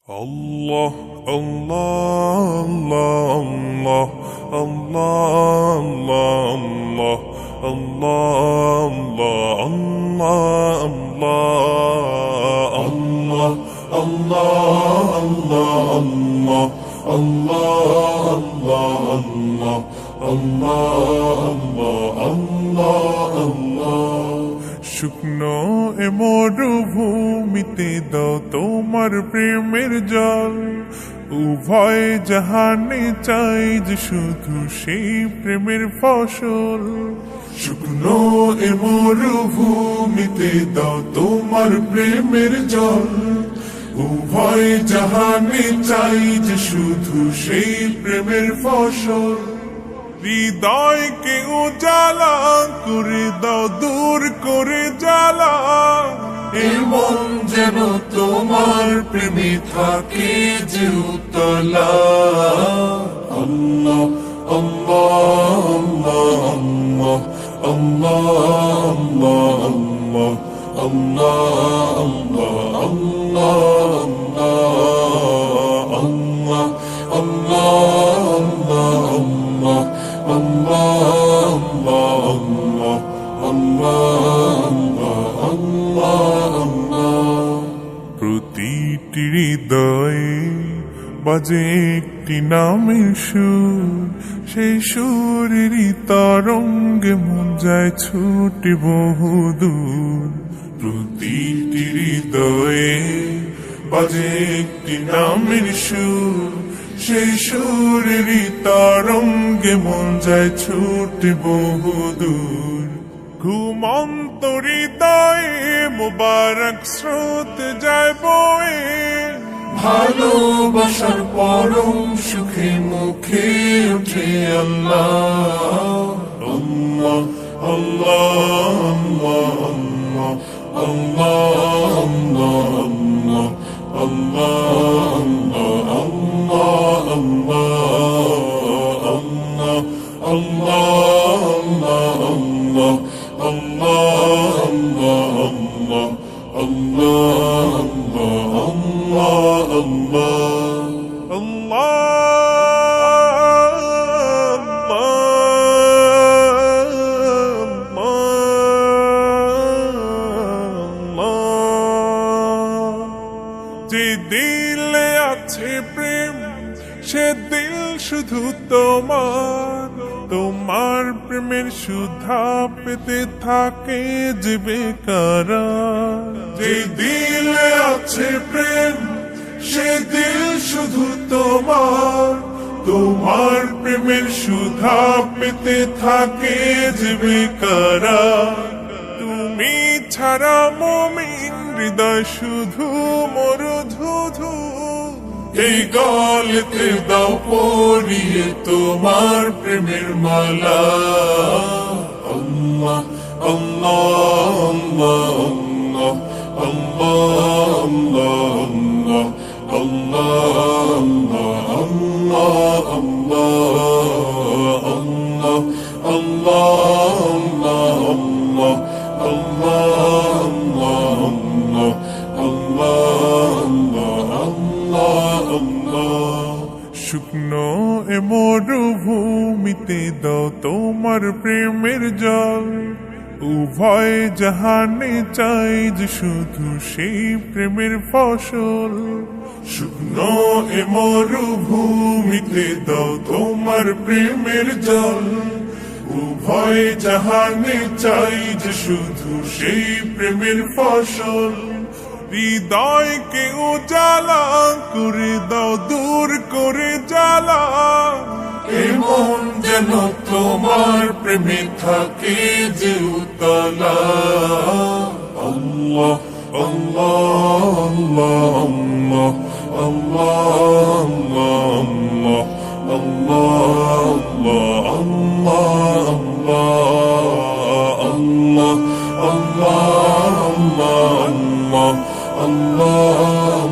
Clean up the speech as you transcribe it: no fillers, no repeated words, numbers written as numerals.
Allah, Allah, Allah, Allah, Allah, Allah, Allah, Allah, Allah, Allah, Allah. শুকনো এ মরুভূমিতে দাও তোমার প্রেমের জল, উভয় জাহানে চাই যে শুধু সেই প্রেমের ফসল। শুকনো এ মরুভূমিতে দাও তোমার প্রেমের জল, উভয় জাহানে চাই যে শুধু সেই প্রেমের ফসল। হৃদয়কে উজালা করে দাও, দূর করে জ্বালা, এমন যেন তোমার প্রেমে থাকে যে উতলা। আল্লাহ আল্লাহ আল্লাহ আল্লাহ আল্লাহ আল্লাহ আল্লাহ আল্লাহ আল্লাহ আল্লাহ প্রতিটি হৃদয়ে বাজে একটি নামের সুর, সেই সুরেরই তরঙ্গে মন যায় ছুটে বহুদূর। প্রতিটি হৃদয়ে বাজে একটি নামের সুর, সেই সুরেরই তরঙ্গে মন যায় ছুটে বহুদূর। ঘুমন্ত হৃদয়ে মুবারক স্রোত যায় বয়ে, ভালোবাসার পরম সুখে মুখে উঠে আল্লাহ আল্লাহ আল্লাহ আল্লাহ আল্লাহ আল্লাহ যে দিলে আছে প্রেম, সে দিল শুধু তোমার, তোমার প্রেমের সুধা পেতে থাকে যে বেকারার। যে দিলে আছে প্রেম, সে দিল শুধু তোমার, তোমার প্রেমের সুধা পেতে থাকে যে বেকারার। তুমি ছাড়া মুমিন হৃদয় শুধু মরুধুধু, এই গলেতে দাও পরিয়ে তোমার প্রেমের মালা। আল্লাহ আল্লাহ আল্লাহ আল্লাহ আল্লাহ আল্লাহ আল্লাহ শুকনো এ মরুভূমিতে দাও তোমার প্রেমের জল, উভয় জাহানে চাই যে শুধু সেই প্রেমের ফসল। শুকনো এ মরুভূমিতে দাও তোমার প্রেমের জল, উভয় জাহানে চাই যে শুধু সেই প্রেমের ফসল। হৃদয়কে উজালা করে দাও, দূর করে জ্বালা, এমন যেন তোমার প্রেমে থাকে যে উতলা। আল্লাহ আল্লাহ আল্লাহ আল্লাহ আল্লাহ আল্লাহ আল্লাহ আল্লাহ আল্লাহ আল্লাহ